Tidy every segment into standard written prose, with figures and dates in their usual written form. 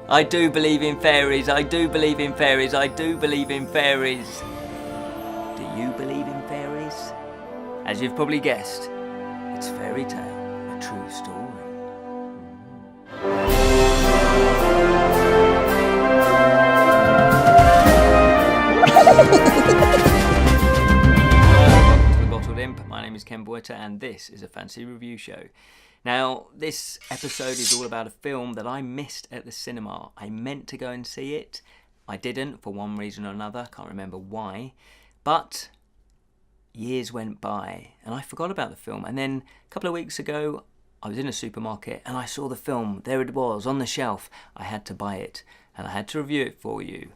I do believe in fairies. I do believe in fairies. I do believe in fairies. Do you believe in fairies? As you've probably guessed, it's Fairytale, a true story. Welcome to the Bottled Imp. My name is Ken Boyter and this is a fancy review show. Now, this episode is all about a film that I missed at the cinema. I meant to go and see it. I didn't, for one reason or another. Can't remember why. But years went by and I forgot about the film. And then a couple of weeks ago, I was in a supermarket and I saw the film. There it was, on the shelf. I had to buy it and I had to review it for you.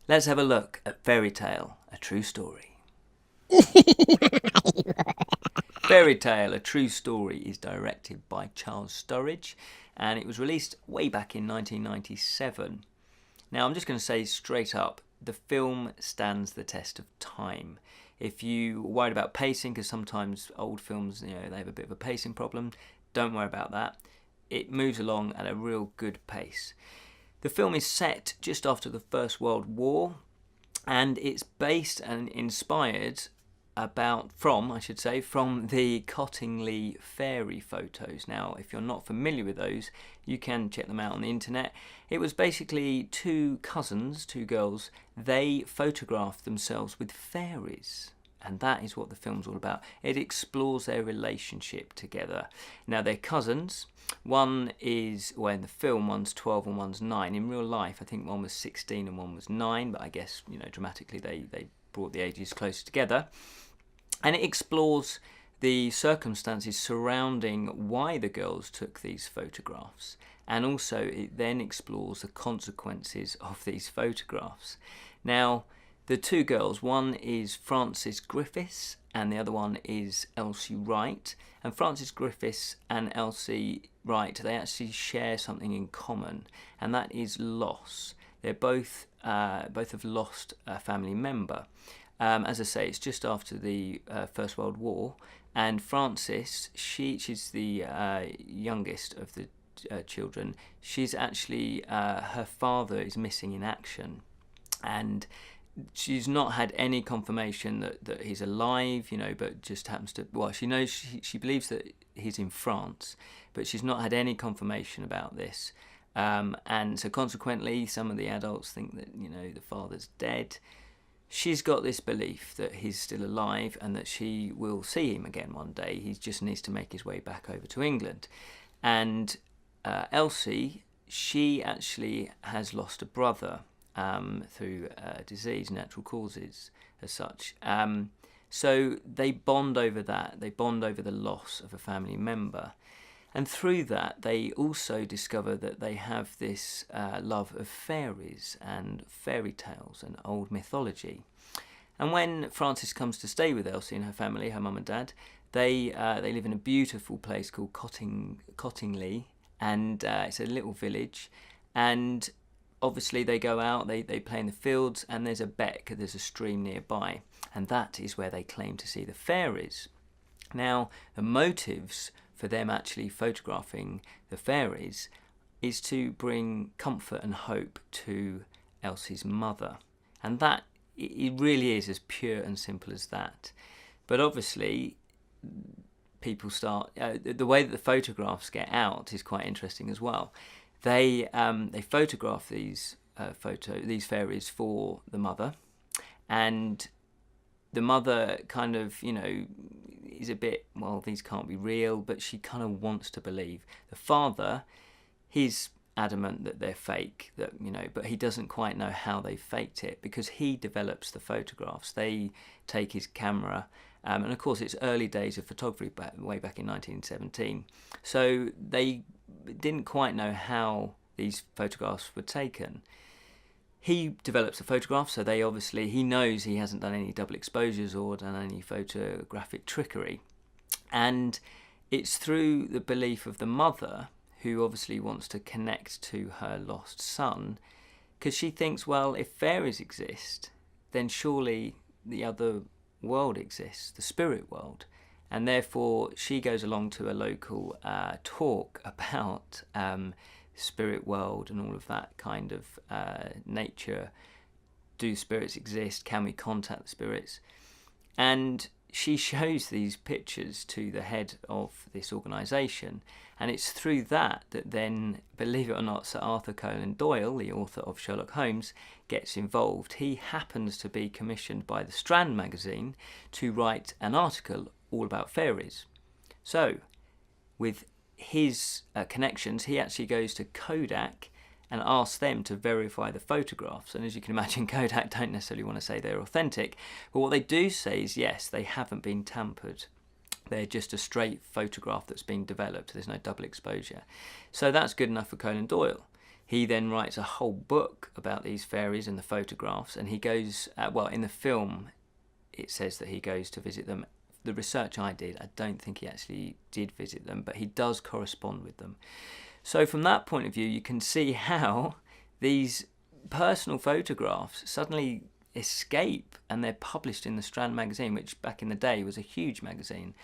Let's have a look at Fairytale, a true story. Fairytale, a true story is directed by Charles Sturridge and it was released way back in 1997. Now I'm just going to say straight up, the film stands the test of time. If you are worried about pacing, because sometimes old films, they have a bit of a pacing problem, don't worry about that. It moves along at a real good pace. The film is set just after the First World War and it's based and inspired from the Cottingley fairy photos. Now, if you're not familiar with those, you can check them out on the internet. It was basically two cousins, two girls, they photographed themselves with fairies. And that is what the film's all about. It explores their relationship together. Now, they're cousins. One is, well, in the film, one's 12 and one's 9. In real life, I think one was 16 and one was 9. But I guess, dramatically, they brought the ages closer together. And it explores the circumstances surrounding why the girls took these photographs. And also it then explores the consequences of these photographs. Now, the two girls, one is Frances Griffiths and the other one is Elsie Wright. And Frances Griffiths and Elsie Wright, they actually share something in common, and that is loss. They're both have lost a family member. As I say, it's just after the First World War, and Frances, she's the youngest of the children. She's actually, her father is missing in action, and she's not had any confirmation that he's alive, but just happens to, she knows, she believes that he's in France, but she's not had any confirmation about this. And so consequently, some of the adults think that, the father's dead. She's got this belief that he's still alive and that she will see him again one day. He just needs to make his way back over to England. And Elsie, she actually has lost a brother through disease, natural causes as such. So they bond over that. They bond over the loss of a family member. And through that, they also discover that they have this love of fairies and fairy tales and old mythology. And when Frances comes to stay with Elsie and her family, her mum and dad, they live in a beautiful place called Cottingley, and it's a little village. And obviously they go out, they play in the fields, and there's a stream nearby. And that is where they claim to see the fairies. Now, the motives for them actually photographing the fairies is to bring comfort and hope to Elsie's mother. And that, it really is as pure and simple as that. But obviously, people start, the way that the photographs get out is quite interesting as well. They photograph these fairies for the mother, and the mother kind of, is a bit, these can't be real, but she kind of wants to believe. The father, he's adamant that they're fake, but he doesn't quite know how they faked it because he develops the photographs. They take his camera, and of course it's early days of photography way back in 1917. So they didn't quite know how these photographs were taken. He develops the photographs, so he knows he hasn't done any double exposures or done any photographic trickery. And it's through the belief of the mother, who obviously wants to connect to her lost son, because she thinks, if fairies exist, then surely the other world exists, the spirit world. And therefore she goes along to a local talk about spirit world and all of that kind of nature. Do spirits exist? Can we contact the spirits? And she shows these pictures to the head of this organisation, and it's through that then, believe it or not, Sir Arthur Conan Doyle, the author of Sherlock Holmes, gets involved. He happens to be commissioned by the Strand magazine to write an article all about fairies. So, with his connections, he actually goes to Kodak and asks them to verify the photographs. And as you can imagine, Kodak don't necessarily want to say they're authentic, but what they do say is yes, they haven't been tampered. They're just a straight photograph that's been developed. There's no double exposure. So that's good enough for Conan Doyle. He then writes a whole book about these fairies and the photographs, and he goes, in the film, it says that he goes to visit them. The research I did, I don't think he actually did visit them, but he does correspond with them. So from that point of view, you can see how these personal photographs suddenly escape and they're published in the Strand magazine, which back in the day was a huge magazine.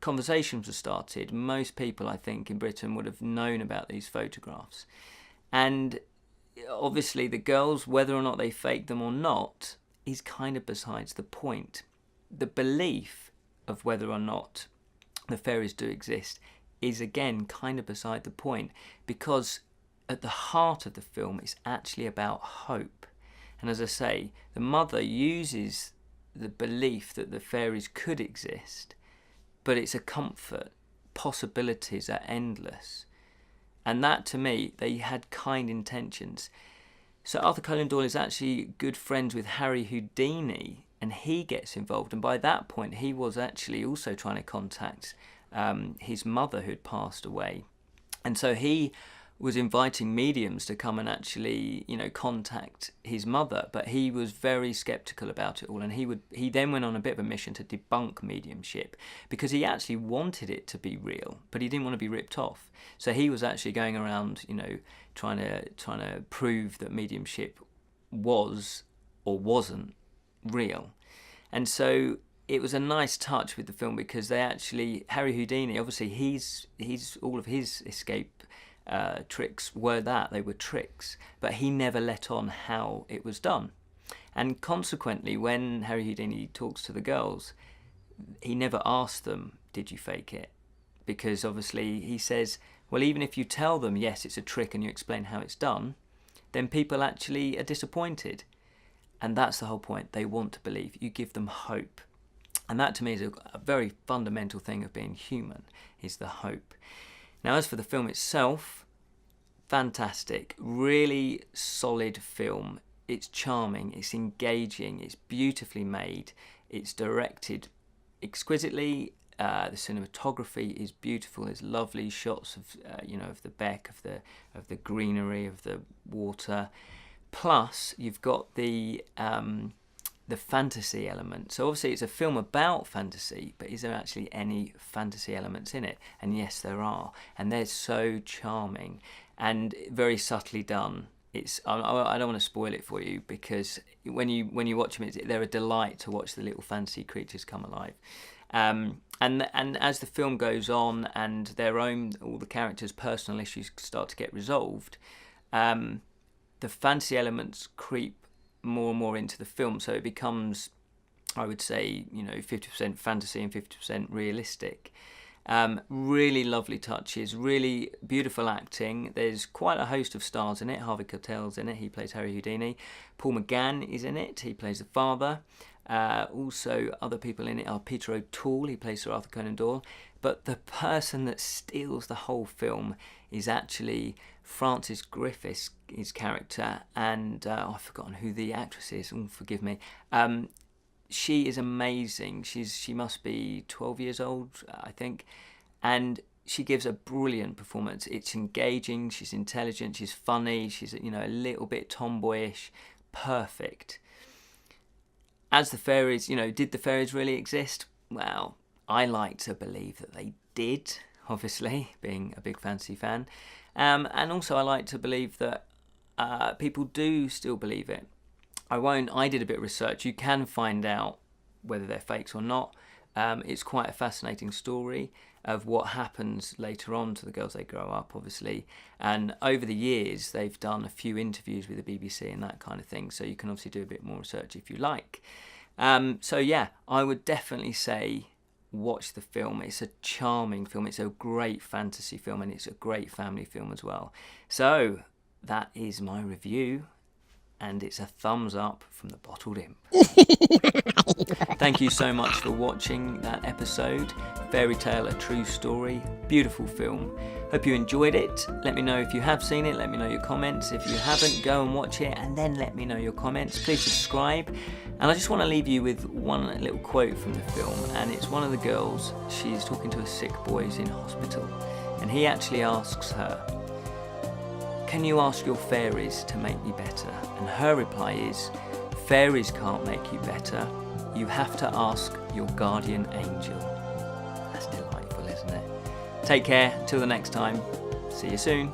Conversations were started. Most people, I think, in Britain would have known about these photographs. And obviously the girls, whether or not they faked them or not, is kind of besides the point. The belief of whether or not the fairies do exist is again kind of beside the point, because at the heart of the film it's actually about hope. And as I say, the mother uses the belief that the fairies could exist, but it's a comfort. Possibilities are endless. And that, to me, they had kind intentions. So Arthur Conan Doyle is actually good friends with Harry Houdini, and he gets involved. And by that point, he was actually also trying to contact his mother, who had passed away. And so he was inviting mediums to come and actually, contact his mother, but he was very skeptical about it all, and he then went on a bit of a mission to debunk mediumship, because he actually wanted it to be real, but he didn't want to be ripped off. So he was actually going around, trying to prove that mediumship was or wasn't real. And so it was a nice touch with the film, because they actually, Harry Houdini, obviously he's all of his escape tricks they were tricks, but he never let on how it was done. And consequently, when Harry Houdini talks to the girls, he never asks them, did you fake it? Because obviously he says, well, even if you tell them, yes, it's a trick, and you explain how it's done, then people actually are disappointed. And that's the whole point. They want to believe. You give them hope. And that, to me, is a very fundamental thing of being human, is the hope. Now, as for the film itself, fantastic, really solid film. It's charming, it's engaging, it's beautifully made, it's directed exquisitely. The cinematography is beautiful. There's lovely shots of of the beck, of the greenery, of the water. Plus, you've got the fantasy element. So obviously it's a film about fantasy, but is there actually any fantasy elements in it? And yes, there are, and they're so charming and very subtly done. I don't want to spoil it for you, because when you watch them, they're a delight to watch the little fantasy creatures come alive. And as the film goes on and all the characters' personal issues start to get resolved, the fantasy elements creep more and more into the film, so it becomes, I would say, 50% fantasy and 50% realistic. Really lovely touches, really beautiful acting. There's quite a host of stars in it. Harvey Keitel's in it, he plays Harry Houdini. Paul McGann is in it, he plays the father. Also, other people in it are Peter O'Toole, he plays Sir Arthur Conan Doyle. But the person that steals the whole film is actually Frances Griffiths, his character, and I've forgotten who the actress is. Forgive me. She is amazing. She must be 12 years old, I think, and she gives a brilliant performance. It's engaging. She's intelligent. She's funny. She's a little bit tomboyish. Perfect. As the fairies, did the fairies really exist? Well, I like to believe that they did, obviously, being a big fantasy fan. And also I like to believe that people do still believe it. I did a bit of research. You can find out whether they're fakes or not. It's quite a fascinating story. of what happens later on to the girls. They grow up, obviously, and over the years they've done a few interviews with the BBC and that kind of thing, so you can obviously do a bit more research if you like. So yeah, I would definitely say watch the film. It's a charming film, it's a great fantasy film, and it's a great family film as well. So that is my review, and it's a thumbs up from the Bottled Imp. Thank you so much for watching that episode. Fairytale, a true story. Beautiful film. Hope you enjoyed it. Let me know if you have seen it. Let me know your comments. If you haven't, go and watch it and then let me know your comments. Please subscribe. And I just want to leave you with one little quote from the film. And it's one of the girls. She's talking to a sick boy who's in hospital. And he actually asks her, "Can you ask your fairies to make me better?" And her reply is, "Fairies can't make you better. You have to ask your guardian angel." That's delightful, isn't it? Take care. Till the next time. See you soon.